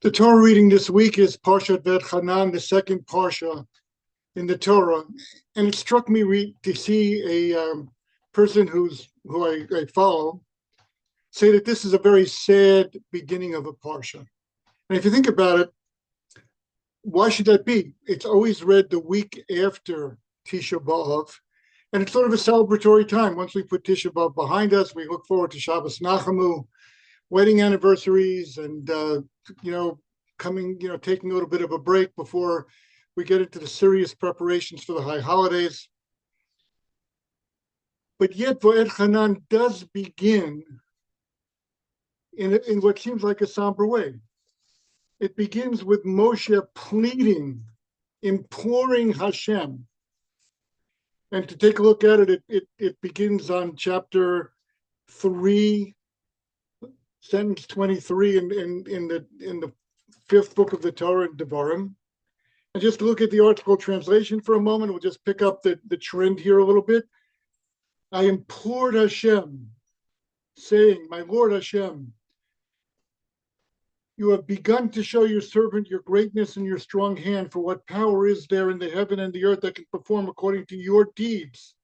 The Torah reading this week is Parshat VaEtchanan, the second Parsha in the Torah, and it struck me to see a person who I follow say that this is a very sad beginning of a Parsha. And if you think about it, why should that be? It's always read the week after Tisha B'Av, and it's sort of a celebratory time. Once we put Tisha B'Av behind us, we look forward to Shabbos Nachamu, wedding anniversaries, and taking a little bit of a break before we get into the serious preparations for the high holidays. But yet, VaEtchanan does begin in what seems like a somber way. It begins with Moshe pleading, imploring Hashem. And to take a look at it, it begins on chapter 3, sentence 23 in the fifth book of the Torah in Devarim. And just to look at the article translation for a moment, we'll just pick up the trend here a little bit. I implored Hashem, saying, my Lord Hashem, you have begun to show your servant your greatness and your strong hand, for what power is there in the heaven and the earth that can perform according to your deeds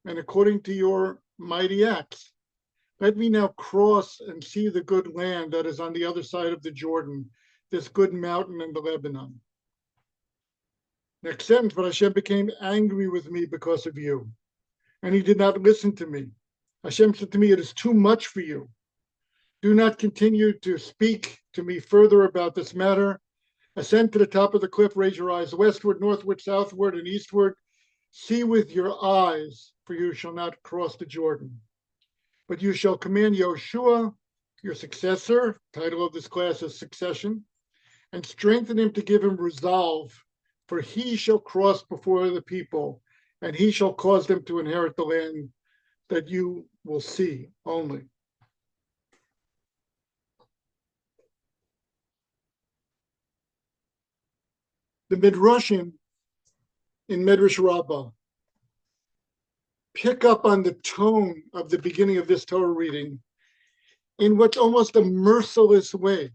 and according to your mighty acts. Let me now cross and see the good land that is on the other side of the Jordan, this good mountain in the Lebanon. Next sentence, but Hashem became angry with me because of you, and he did not listen to me. Hashem said to me, it is too much for you. Do not continue to speak to me further about this matter. Ascend to the top of the cliff, raise your eyes westward, northward, southward, and eastward. See with your eyes, for you shall not cross the Jordan. But you shall command Yehoshua, your successor, title of this class is Succession, and strengthen him to give him resolve, for he shall cross before the people, and he shall cause them to inherit the land that you will see only. The Midrashim in Medrash Rabbah pick up on the tone of the beginning of this Torah reading in what's almost a merciless way.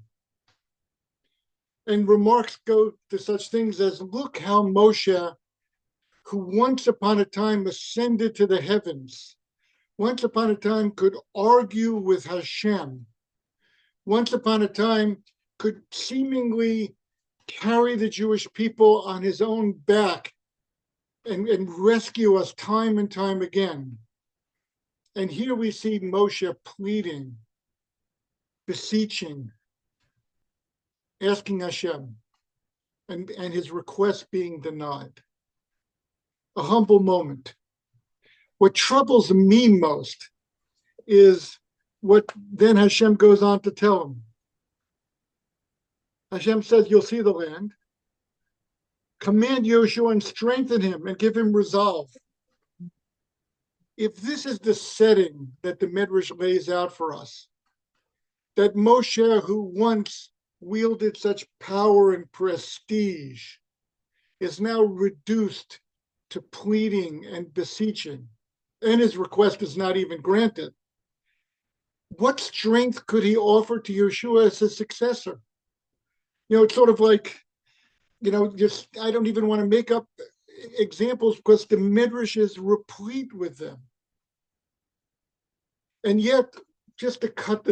And remarks go to such things as, look how Moshe, who once upon a time ascended to the heavens, once upon a time could argue with Hashem, once upon a time could seemingly carry the Jewish people on his own back and rescue us time and time again. And here we see Moshe pleading, beseeching, asking Hashem, and his request being denied. A humble moment. What troubles me most is what then Hashem goes on to tell him. Hashem says, you'll see the land. Command Yehoshua and strengthen him and give him resolve. If this is the setting that the Midrash lays out for us, that Moshe, who once wielded such power and prestige, is now reduced to pleading and beseeching, and his request is not even granted, what strength could he offer to Yehoshua as his successor? It's sort of like, I don't even want to make up examples because the Midrash is replete with them. And yet, just to cut the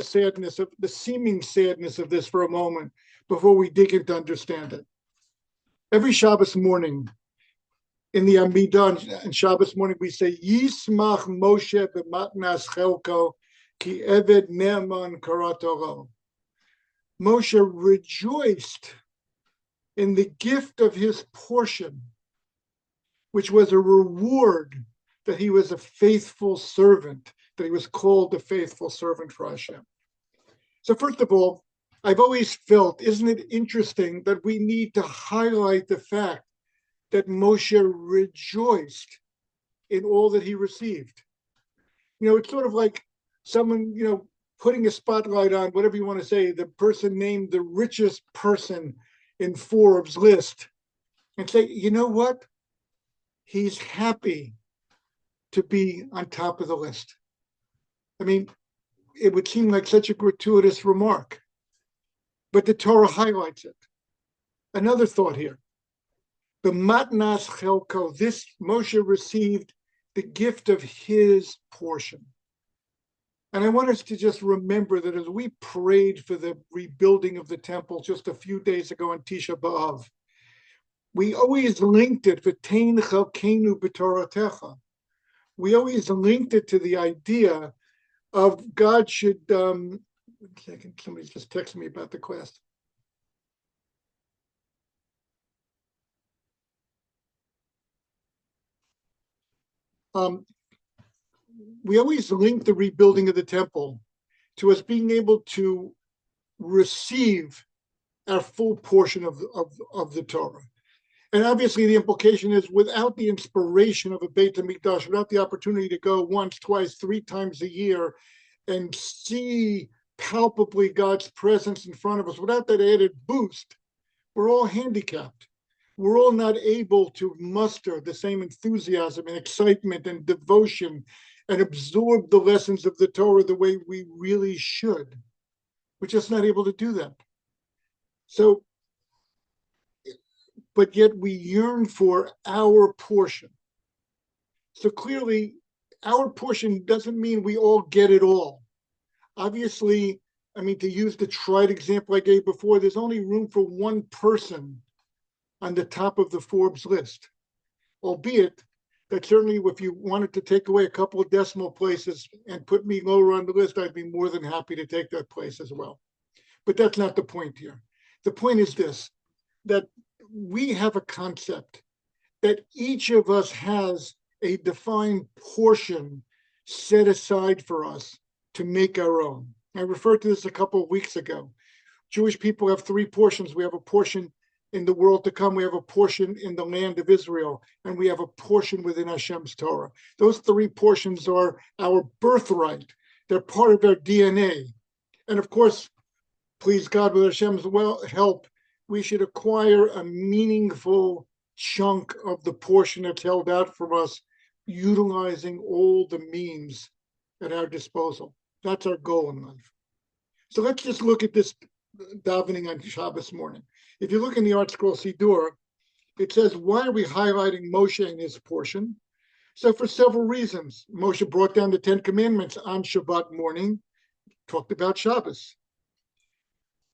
seeming sadness of this for a moment before we dig in to understand it. Every Shabbos morning in the Amidah, on Shabbos morning, we say, Yismach Moshe b'matnas chelko ki eved ne'eman karatoro. Moshe rejoiced in the gift of his portion, which was a reward that he was a faithful servant, that he was called a faithful servant for Hashem. So first of all, I've always felt, isn't it interesting that we need to highlight the fact that Moshe rejoiced in all that he received. It's sort of like someone, putting a spotlight on, whatever you want to say, the person named the richest person in Forbes list, and say, you know what? He's happy to be on top of the list. I mean, it would seem like such a gratuitous remark. but the Torah highlights it. Another thought here. The matnas chelko, this Moshe received the gift of his portion. And I want us to just remember that as we prayed for the rebuilding of the temple just a few days ago on Tisha B'Av, we always linked it, v'tein chelkenu b'toratecha. We always linked it to the idea of God should, 1 second, somebody just texted me about the class. We always link the rebuilding of the temple to us being able to receive our full portion of the Torah. And obviously the implication is without the inspiration of a Beit HaMikdash, without the opportunity to go once, twice, 3 times a year and see palpably God's presence in front of us, without that added boost, we're all handicapped. We're all not able to muster the same enthusiasm and excitement and devotion and absorb the lessons of the Torah the way we really should. We're just not able to do that. So, but yet we yearn for our portion. So clearly, our portion doesn't mean we all get it all. Obviously, I mean, to use the trite example I gave before, there's only room for one person on the top of the Forbes list, albeit that certainly if you wanted to take away a couple of decimal places and put me lower on the list, I'd be more than happy to take that place as well. But that's not the point here. The point is this, that we have a concept that each of us has a defined portion set aside for us to make our own. I referred to this a couple of weeks ago. Jewish people have 3 portions. We have a portion in the world to come, we have a portion in the land of Israel, and we have a portion within Hashem's Torah. Those 3 portions are our birthright. They're part of our DNA. And of course, please God, with Hashem's help, we should acquire a meaningful chunk of the portion that's held out from us, utilizing all the means at our disposal. That's our goal in life. So let's just look at this davening on Shabbos morning. If you look in the Art Scroll Siddur, it says, why are we highlighting Moshe in his portion? So for several reasons. Moshe brought down the 10 Commandments on Shabbat morning, talked about Shabbos.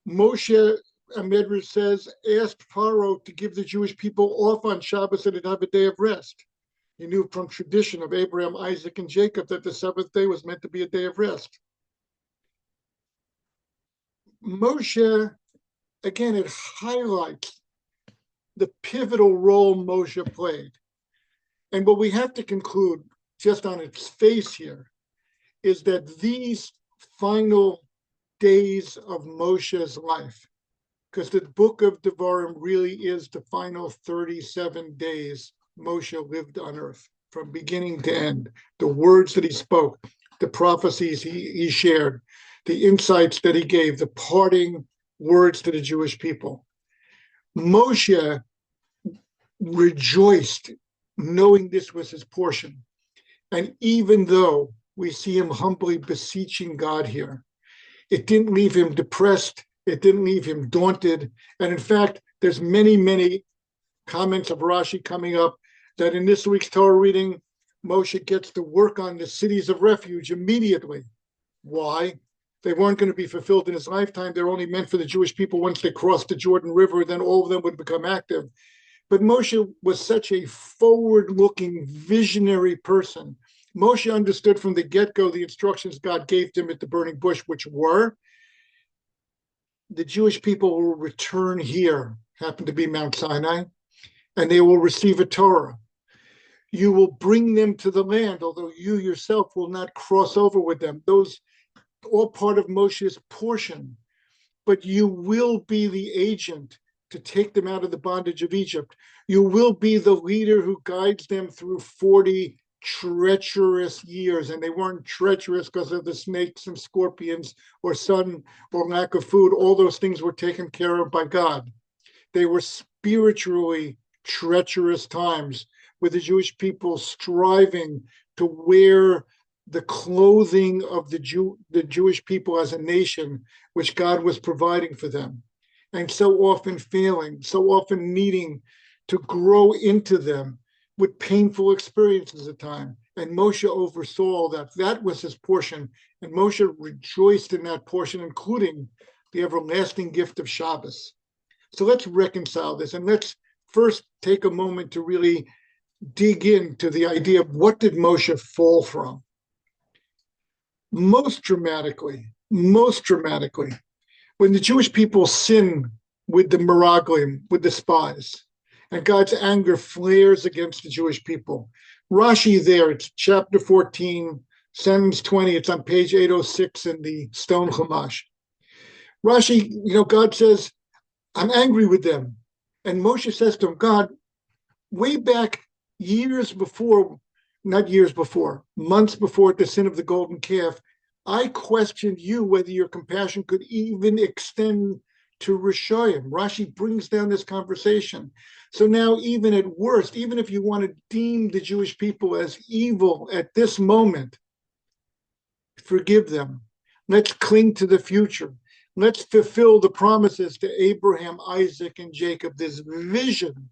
Moshe, a Medrash says, asked Paro to give the Jewish people off on Shabbos and to have a day of rest. He knew from tradition of Abraham, Isaac, and Jacob that the 7th day was meant to be a day of rest. Moshe, again, it highlights the pivotal role Moshe played. And what we have to conclude, just on its face here, is that these final days of Moshe's life, because the book of Devarim really is the final 37 days Moshe lived on earth, from beginning to end. The words that he spoke, the prophecies he shared, the insights that he gave, the parting words to the Jewish people. Moshe rejoiced knowing this was his portion. And even though we see him humbly beseeching God here, it didn't leave him depressed. It didn't leave him daunted. And in fact, there's many, many comments of Rashi coming up that in this week's Torah reading, Moshe gets to work on the cities of refuge immediately. Why? They weren't going to be fulfilled in his lifetime. They're only meant for the Jewish people once they crossed the Jordan River, then all of them would become active. But Moshe was such a forward-looking, visionary person. Moshe understood from the get-go the instructions God gave him at the burning bush, which were, the Jewish people will return here, happened to be Mount Sinai, and they will receive a Torah. You will bring them to the land, although you yourself will not cross over with them. Those all part of Moshe's portion, but you will be the agent to take them out of the bondage of Egypt. You will be the leader who guides them through 40 treacherous years, and they weren't treacherous because of the snakes and scorpions or sun or lack of food. All those things were taken care of by God. They were spiritually treacherous times with the Jewish people striving to wear the clothing of the Jewish people as a nation, which God was providing for them, and so often failing, so often needing to grow into them with painful experiences at times. And Moshe oversaw that. That was his portion. And Moshe rejoiced in that portion, including the everlasting gift of Shabbos. So let's reconcile this, and let's first take a moment to really dig into the idea of what did Moshe fall from. Most dramatically, when the Jewish people sin with the Meraglim, with the spies, and God's anger flares against the Jewish people. Rashi there, it's chapter 14, sentence 20, it's on page 806 in the Stone Chumash. Rashi, God says, I'm angry with them. And Moshe says to him, God, way back years before, not years before, months before the sin of the golden calf, I questioned you whether your compassion could even extend to Rishoyim. Rashi brings down this conversation. So now, even at worst, even if you want to deem the Jewish people as evil at this moment, forgive them. Let's cling to the future. Let's fulfill the promises to Abraham, Isaac, and Jacob, this vision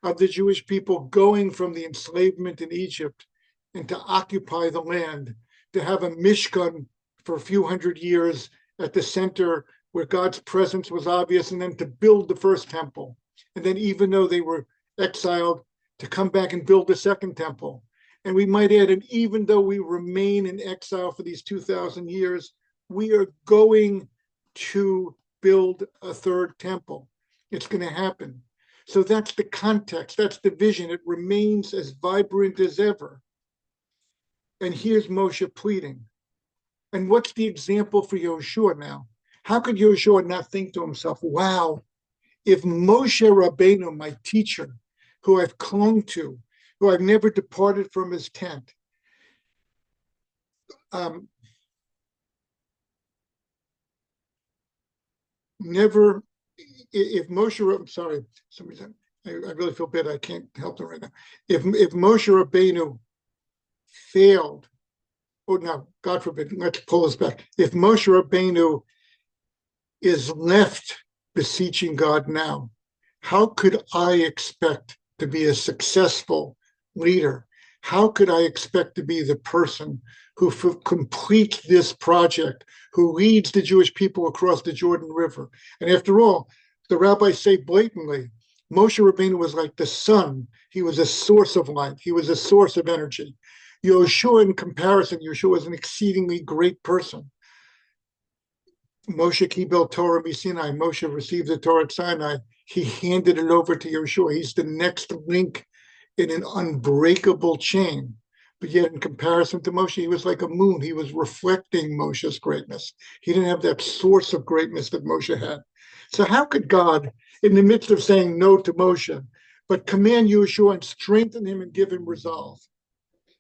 of the Jewish people going from the enslavement in Egypt and to occupy the land, to have a Mishkan for a few hundred years at the center where God's presence was obvious, and then to build the first temple. And then, even though they were exiled, to come back and build the second temple. And we might add, and even though we remain in exile for these 2,000 years, we are going to build a third temple. It's going to happen. So that's the context, that's the vision. It remains as vibrant as ever. And here's Moshe pleading. And what's the example for Yehoshua now? How could Yehoshua not think to himself, wow, if Moshe Rabbeinu, my teacher, who I've clung to, who I've never departed from his tent, if Moshe, I'm sorry, I really feel bad, I can't help them right now. If Moshe Rabbeinu failed, oh no, God forbid, let's pull this back. If Moshe Rabbeinu is left beseeching God now, how could I expect to be a successful leader? How could I expect to be the person who completes this project, who leads the Jewish people across the Jordan River? And after all, the rabbis say blatantly, Moshe Rabbeinu was like the sun. He was a source of light. He was a source of energy. Yehoshua, in comparison, Yehoshua was an exceedingly great person. Moshe Kibel Torah Sinai. Moshe received the Torah at Sinai. He handed it over to Yehoshua. He's the next link in an unbreakable chain. But yet, in comparison to Moshe, he was like a moon. He was reflecting Moshe's greatness. He didn't have that source of greatness that Moshe had. So how could God, in the midst of saying no to Moshe, but command Yehoshua and strengthen him and give him resolve?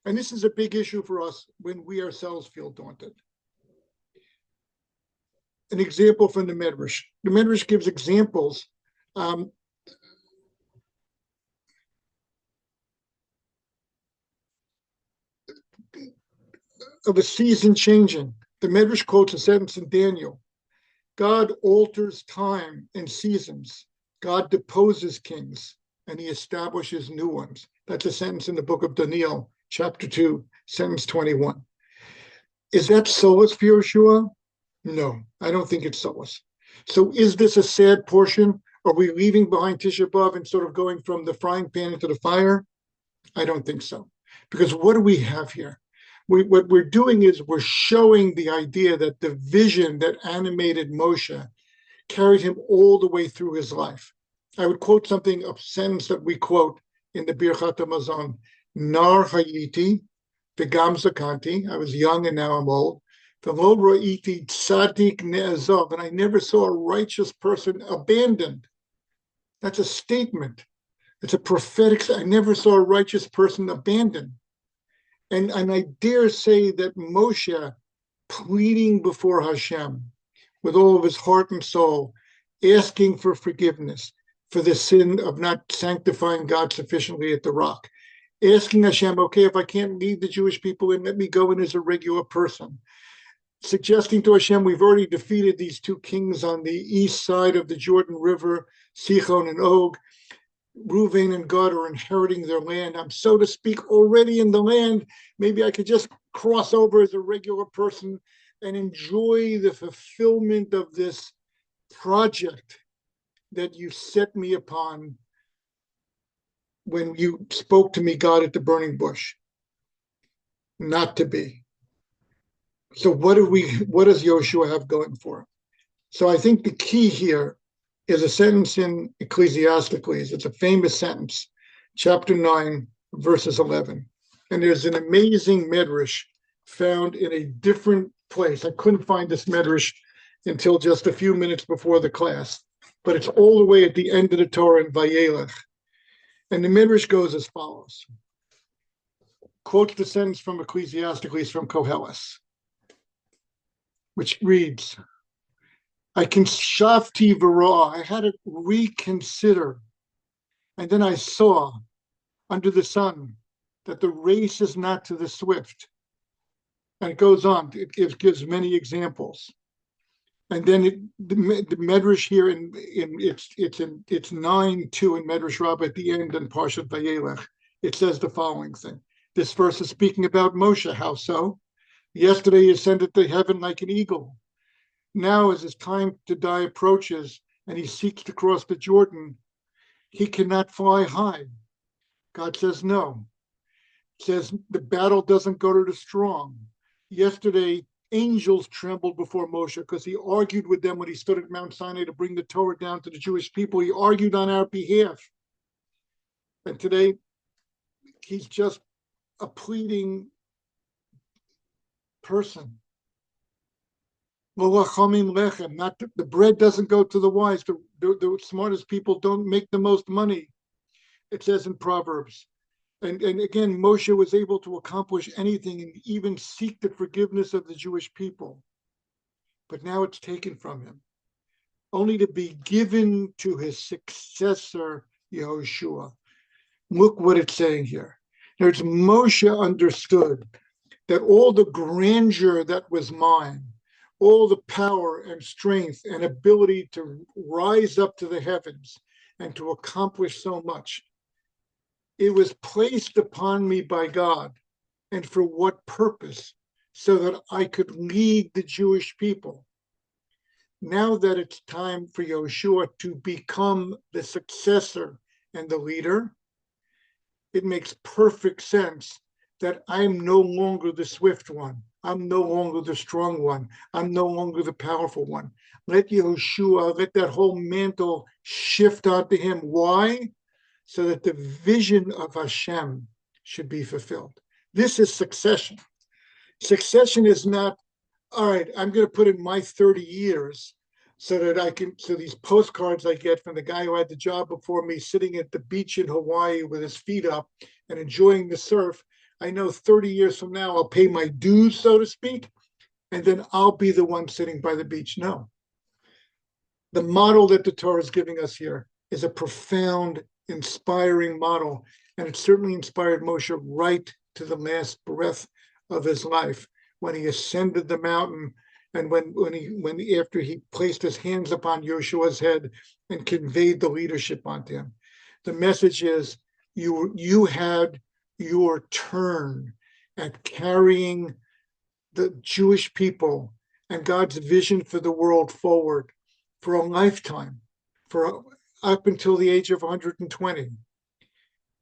And this is a big issue for us when we ourselves feel daunted. An example from the Medrash. The Medrash gives examples of a season changing. The Medrash quotes a sentence in Daniel. God alters time and seasons. God deposes kings, and he establishes new ones. That's a sentence in the book of Daniel, chapter 2, sentence 21. Is that solace for Yehoshua? No, I don't think it's solace. So is this a sad portion? Are we leaving behind Tisha B'Av and sort of going from the frying pan into the fire? I don't think so. Because what do we have here? What we're doing is we're showing the idea that the vision that animated Moshe carried him all the way through his life. I would quote something, a sentence that we quote in the Birchat HaMazon, Nar hayiti v'gam zakanti, I was young and now I'm old, v'lo ra'iti tzadik ne'azov, and I never saw a righteous person abandoned. That's a statement. It's a prophetic, I never saw a righteous person abandoned. And I dare say that Moshe, pleading before Hashem with all of his heart and soul, asking for forgiveness for the sin of not sanctifying God sufficiently at the rock, asking Hashem, okay, if I can't lead the Jewish people in, let me go in as a regular person. Suggesting to Hashem, we've already defeated these two kings on the east side of the Jordan River, Sichon and Og. Reuven and Gad are inheriting their land. I'm, so to speak, already in the land. Maybe I could just cross over as a regular person and enjoy the fulfillment of this project that you set me upon when you spoke to me, God, at the burning bush. Not to be. So what does Yehoshua have going for him? So I think the key here is a sentence in Ecclesiasticus. It's a famous sentence, chapter 9, verses 11. And there's an amazing medrash found in a different place. I couldn't find this medrash until just a few minutes before the class, but it's all the way at the end of the Torah in VaEtchanan. And the medrash goes as follows. Quotes the sentence from Ecclesiasticus from Koheles, which reads, I conshafti v'ra, I had to reconsider, and then I saw under the sun that the race is not to the swift. And it goes on, it gives many examples. And then the medrash here, it's 9:2 in Medrash Rabbah at the end in Parshat Vayelech. It says the following thing. This verse is speaking about Moshe. How so? Yesterday he ascended to heaven like an eagle. Now, as his time to die approaches and he seeks to cross the Jordan, he cannot fly high. God says no. It says the battle doesn't go to the strong. Yesterday, angels trembled before Moshe because he argued with them when he stood at Mount Sinai to bring the Torah down to the Jewish people. He argued on our behalf. And today, he's just a pleading person. Not the bread doesn't go to the wise. The smartest people don't make the most money. It says in Proverbs. And again, Moshe was able to accomplish anything and even seek the forgiveness of the Jewish people. But now it's taken from him, only to be given to his successor, Yehoshua. Look what it's saying here. There's Moshe understood that all the grandeur that was mine, all the power and strength and ability to rise up to the heavens and to accomplish so much, it was placed upon me by God. And for what purpose? So that I could lead the Jewish people. Now that it's time for Yehoshua to become the successor and the leader, it makes perfect sense that I'm no longer the swift one. I'm no longer the strong one. I'm no longer the powerful one. Let Yehoshua, let that whole mantle shift onto him. Why? So that the vision of Hashem should be fulfilled. This is succession. Succession is not, all right, I'm going to put in my 30 years so that I can, so these postcards I get from the guy who had the job before me sitting at the beach in Hawaii with his feet up and enjoying the surf, I know 30 years from now, I'll pay my dues, so to speak, and then I'll be the one sitting by the beach. No. The model that the Torah is giving us here is a profound, inspiring model, and it certainly inspired Moshe right to the last breath of his life when he ascended the mountain and when after he placed his hands upon Yoshua's head and conveyed the leadership onto him. The message is you had your turn at carrying the Jewish people and God's vision for the world forward for a lifetime, for up until the age of 120.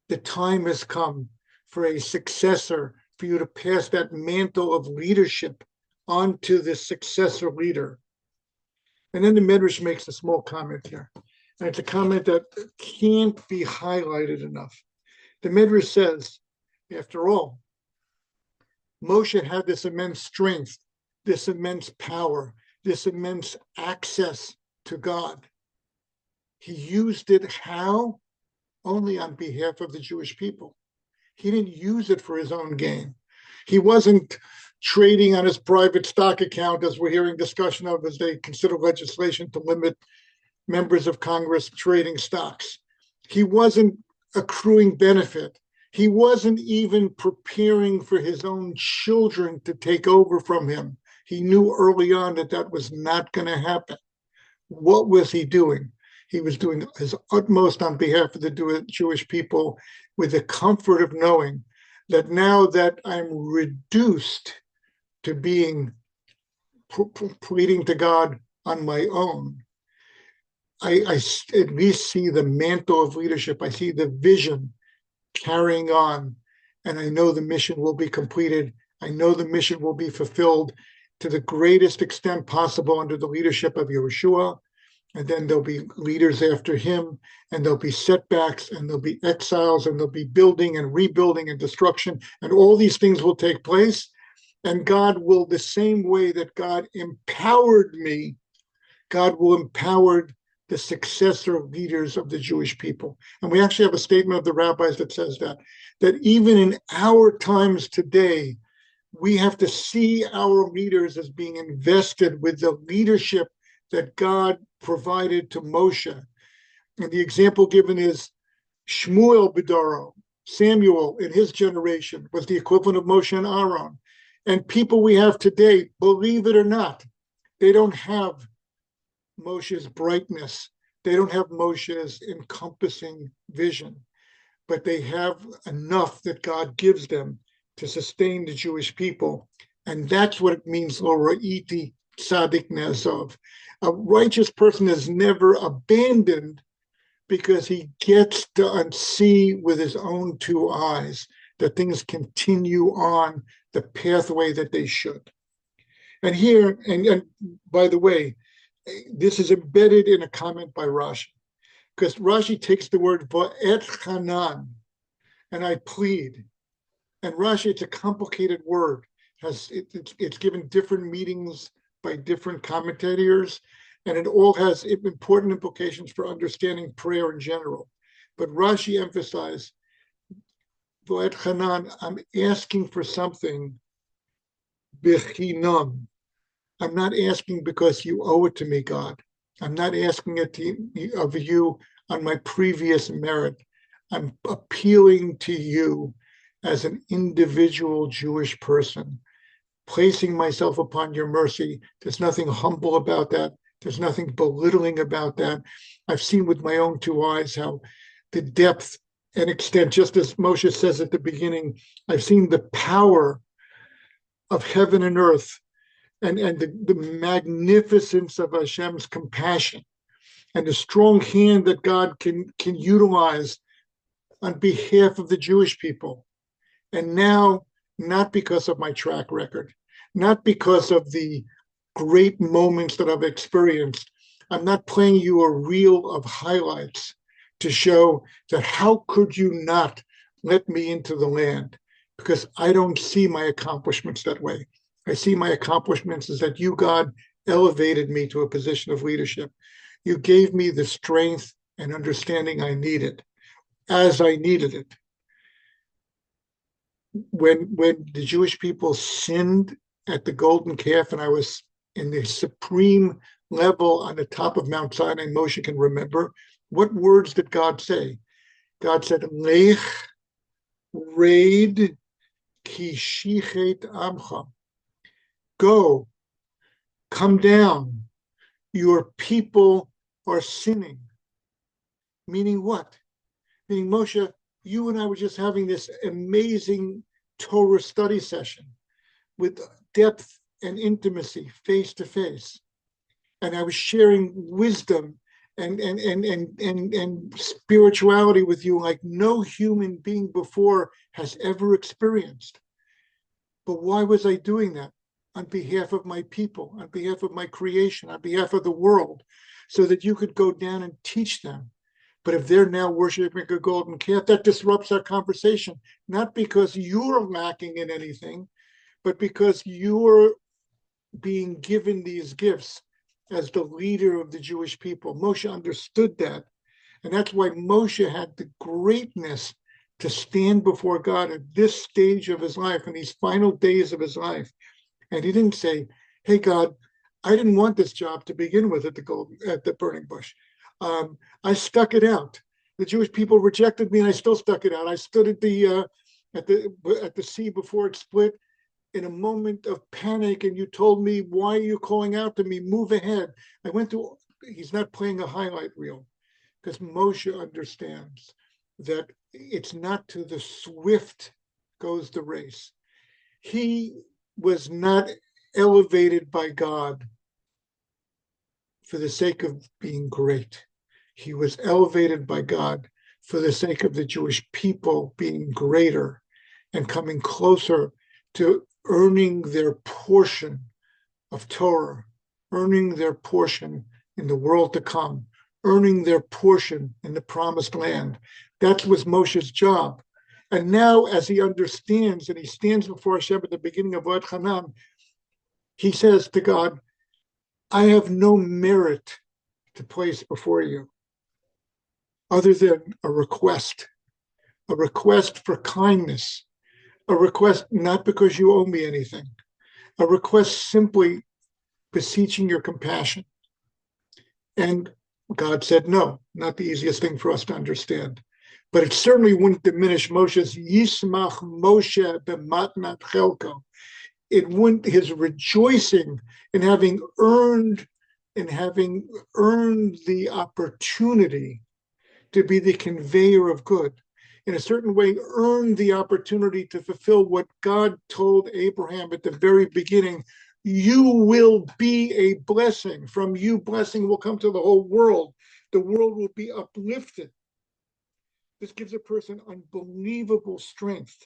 The time has come for a successor, for you to pass that mantle of leadership onto the successor leader. And then the Medrash makes a small comment here. And it's a comment that can't be highlighted enough. The Medrash says, after all, Moshe had this immense strength, this immense power, this immense access to God. He used it how? Only on behalf of the Jewish people. He didn't use it for his own gain. He wasn't trading on his private stock account, as we're hearing discussion of as they consider legislation to limit members of Congress trading stocks. He wasn't accruing benefit. He wasn't even preparing for his own children to take over from him. He knew early on that that was not going to happen. What was he doing? He was doing his utmost on behalf of the Jewish people with the comfort of knowing that now that I'm reduced to being pleading to God on my own, I at least see the mantle of leadership. I see the vision carrying on, and I know the mission will be completed. I know the mission will be fulfilled to the greatest extent possible under the leadership of Yehoshua. And then there'll be leaders after him, and there'll be setbacks, and there'll be exiles, and there'll be building and rebuilding and destruction, and all these things will take place. And God will, the same way that God empowered me, God will empower the successor leaders of the Jewish people. And we actually have a statement of the rabbis that says that even in our times today, we have to see our leaders as being invested with the leadership that God provided to Moshe. And the example given is Shmuel Bidaro, Samuel in his generation was the equivalent of Moshe and Aaron. And people we have today, believe it or not, they don't have Moshe's brightness. They don't have Moshe's encompassing vision, but they have enough that God gives them to sustain the Jewish people. And that's what it means, Lo Ra'iti Tzadik Nezov. A righteous person is never abandoned because he gets to see with his own two eyes that things continue on the pathway that they should. And here, and by the way, this is embedded in a comment by Rashi, because Rashi takes the word VaEtchanan, and I plead. And Rashi, it's a complicated word. It's given different meanings by different commentators, and it all has important implications for understanding prayer in general. But Rashi emphasized, VaEtchanan, I'm asking for something b'chinam. I'm not asking because you owe it to me, God. I'm not asking it of you on my previous merit. I'm appealing to you as an individual Jewish person, placing myself upon your mercy. There's nothing humble about that. There's nothing belittling about that. I've seen with my own two eyes how the depth and extent, just as Moshe says at the beginning, I've seen the power of heaven and earth, and the magnificence of Hashem's compassion, and the strong hand that God can utilize on behalf of the Jewish people. And now, not because of my track record, not because of the great moments that I've experienced, I'm not playing you a reel of highlights to show that how could you not let me into the land? Because I don't see my accomplishments that way. I see my accomplishments as that you, God, elevated me to a position of leadership. You gave me the strength and understanding I needed as I needed it. When the Jewish people sinned at the golden calf, and I was in the supreme level on the top of Mount Sinai, Moshe can remember, what words did God say? God said, Lech, raid, ki shichet amcha. Go, come down. Your people are sinning. Meaning what? Meaning, Moshe, you and I were just having this amazing Torah study session with depth and intimacy, face to face. And I was sharing wisdom and spirituality with you like no human being before has ever experienced. But why was I doing that? On behalf of my people, on behalf of my creation, on behalf of the world, so that you could go down and teach them. But if they're now worshiping a golden calf, that disrupts our conversation, not because you're lacking in anything, but because you're being given these gifts as the leader of the Jewish people. Moshe understood that. And that's why Moshe had the greatness to stand before God at this stage of his life, in these final days of his life. And he didn't say, hey, God, I didn't want this job to begin with at the burning bush. I stuck it out. The Jewish people rejected me, and I still stuck it out. I stood at the sea before it split in a moment of panic, and you told me, why are you calling out to me? Move ahead. I went through, he's not playing a highlight reel, because Moshe understands that it's not to the swift goes the race. He was not elevated by God for the sake of being great. He was elevated by God for the sake of the Jewish people being greater and coming closer to earning their portion of Torah, earning their portion in the world to come, earning their portion in the promised land. That was Moshe's job. And now, as he understands and he stands before Hashem at the beginning of VaEtchanan, he says to God, I have no merit to place before you other than a request for kindness, a request not because you owe me anything, a request simply beseeching your compassion. And God said no, not the easiest thing for us to understand. But it certainly wouldn't diminish Moshe's Yismach Moshe b'matnat chelko. It wouldn't, his rejoicing in having earned the opportunity to be the conveyor of good, in a certain way, earned the opportunity to fulfill what God told Abraham at the very beginning. You will be a blessing. From you, blessing will come to the whole world. The world will be uplifted. This gives a person unbelievable strength.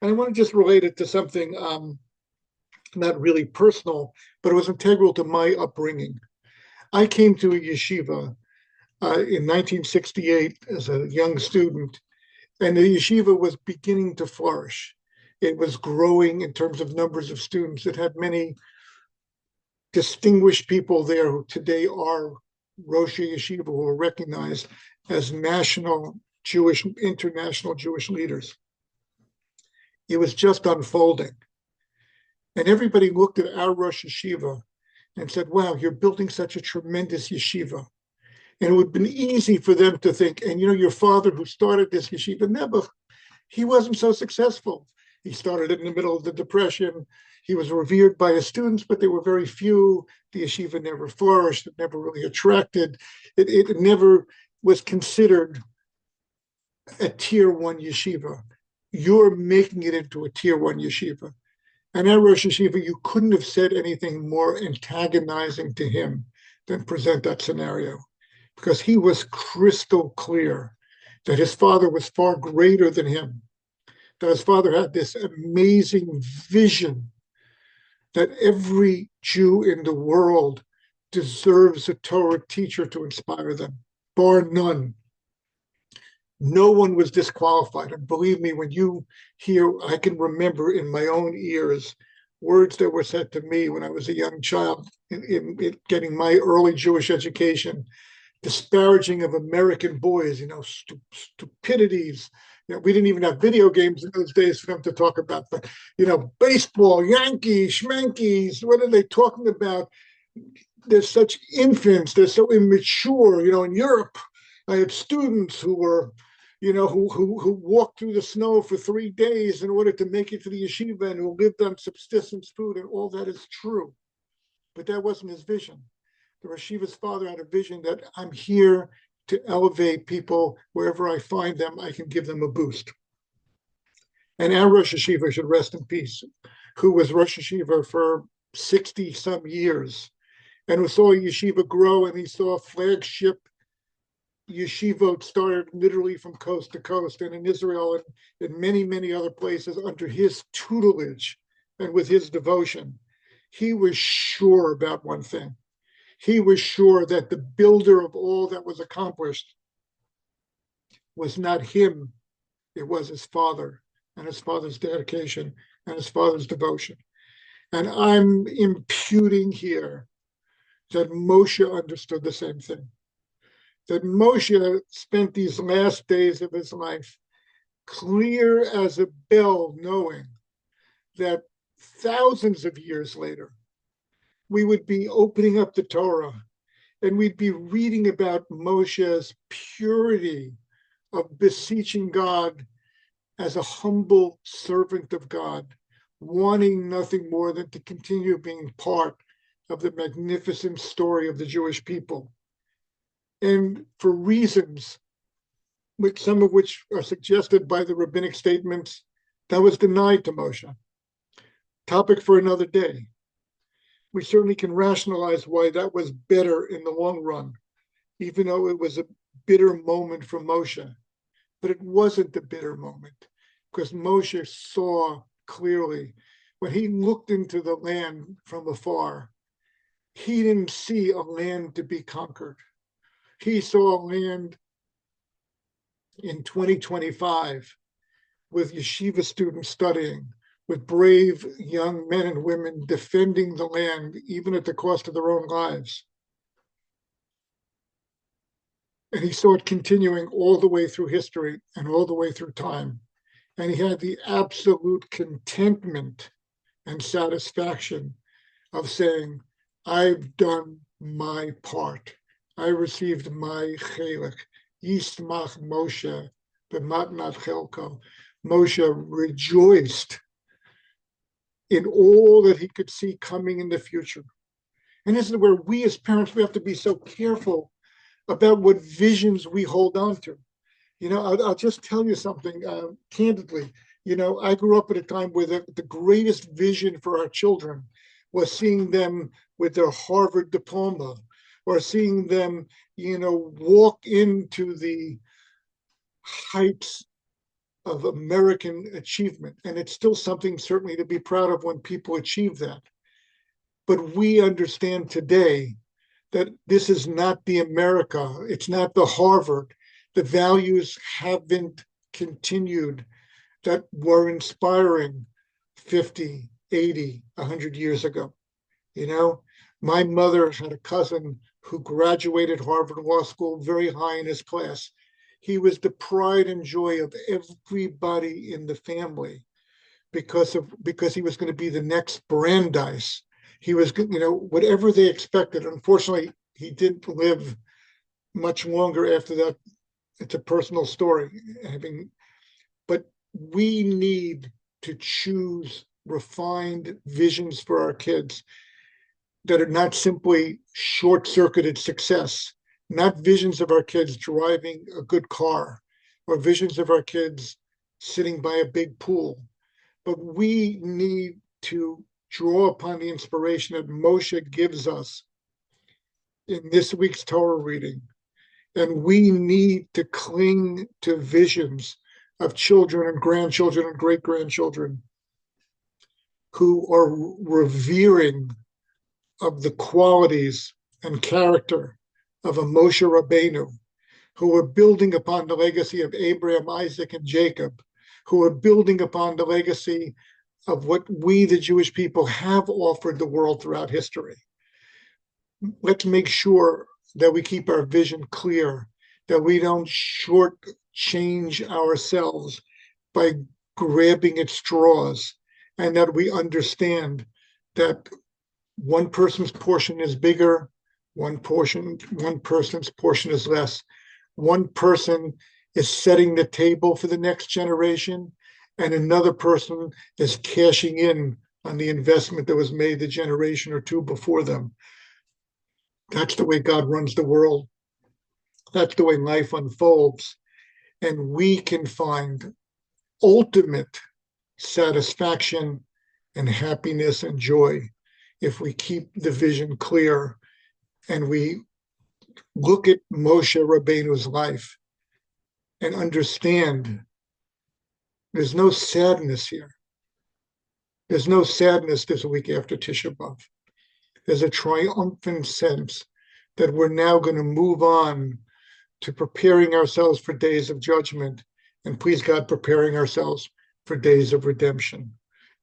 And I want to just relate it to something not really personal, but it was integral to my upbringing. I came to a yeshiva in 1968 as a young student, and the yeshiva was beginning to flourish. It was growing in terms of numbers of students. It had many distinguished people there who today are Rosh Yeshiva, who are recognized as international Jewish leaders. It was just unfolding. And everybody looked at our Rosh Yeshiva and said, wow, you're building such a tremendous yeshiva. And it would have been easy for them to think, and your father who started this yeshiva, Nebuch, he wasn't so successful. He started it in the middle of the Depression. He was revered by his students, but there were very few. The yeshiva never flourished. It never really attracted. It never was considered a tier one yeshiva. You're making it into a tier one yeshiva. And at Rosh Yeshiva, you couldn't have said anything more antagonizing to him than present that scenario, because he was crystal clear that his father was far greater than him, that his father had this amazing vision that every Jew in the world deserves a Torah teacher to inspire them, bar none. No one was disqualified. And believe me, when you hear, I can remember in my own ears words that were said to me when I was a young child in getting my early Jewish education, disparaging of American boys, stupidities. We didn't even have video games in those days for them to talk about, but, baseball, Yankees, Schmankies, what are they talking about? They're such infants, they're so immature. In Europe, I had students who were, who walked through the snow for 3 days in order to make it to the yeshiva and who lived on subsistence food, and all that is true. But that wasn't his vision. The yeshiva's father had a vision that I'm here to elevate people wherever I find them. I can give them a boost. And our Rosh Yeshiva, should rest in peace, who was Rosh Yeshiva for 60 some years, and who saw yeshiva grow, and he saw flagship yeshiva started literally from coast to coast, and in Israel and in many, many other places under his tutelage and with his devotion. He was sure about one thing. He was sure that the builder of all that was accomplished was not him, it was his father and his father's dedication and his father's devotion. And I'm imputing here that Moshe understood the same thing. That Moshe spent these last days of his life clear as a bell, knowing that thousands of years later, we would be opening up the Torah and we'd be reading about Moshe's purity of beseeching God as a humble servant of God, wanting nothing more than to continue being part of the magnificent story of the Jewish people. And for reasons, some of which are suggested by the rabbinic statements, that was denied to Moshe. Topic for another day. We certainly can rationalize why that was better in the long run, even though it was a bitter moment for Moshe. But it wasn't a bitter moment, because Moshe saw clearly when he looked into the land from afar, he didn't see a land to be conquered. He saw a land in 2025 with yeshiva students studying, with brave young men and women defending the land, even at the cost of their own lives. And he saw it continuing all the way through history and all the way through time. And he had the absolute contentment and satisfaction of saying, I've done my part. I received my chelik. Yismach Moshe, b'matnat chelko. Moshe rejoiced in all that he could see coming in the future. And this is where we as parents, we have to be so careful about what visions we hold on to. I'll just tell you something candidly. I grew up at a time where the greatest vision for our children was seeing them with their Harvard diploma, or seeing them, walk into the heights of American achievement. And it's still something certainly to be proud of when people achieve that. But we understand today that this is not the America, it's not the Harvard. The values haven't continued that were inspiring 50, 80, 100 years ago. My mother had a cousin who graduated Harvard Law School very high in his class. He was the pride and joy of everybody in the family because he was going to be the next Brandeis. He was, whatever they expected. Unfortunately, he didn't live much longer after that. It's a personal story. But we need to choose refined visions for our kids that are not simply short-circuited success, not visions of our kids driving a good car or visions of our kids sitting by a big pool. But we need to draw upon the inspiration that Moshe gives us in this week's Torah reading. And we need to cling to visions of children and grandchildren and great-grandchildren who are revering of the qualities and character of a Moshe Rabbeinu, who are building upon the legacy of Abraham, Isaac, and Jacob, who are building upon the legacy of what we, the Jewish people, have offered the world throughout history. Let's make sure that we keep our vision clear, that we don't shortchange ourselves by grabbing at straws, and that we understand that one person's portion is bigger, one person's portion is less. One person is setting the table for the next generation, and another person is cashing in on the investment that was made the generation or two before them. That's the way God runs the world. That's the way life unfolds. And we can find ultimate satisfaction and happiness and joy if we keep the vision clear and we look at Moshe Rabbeinu's life and understand there's no sadness here. There's no sadness this week after Tisha B'Av. There's a triumphant sense that we're now going to move on to preparing ourselves for days of judgment, and please God, preparing ourselves for days of redemption.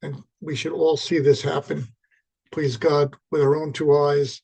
And we should all see this happen, please God, with our own two eyes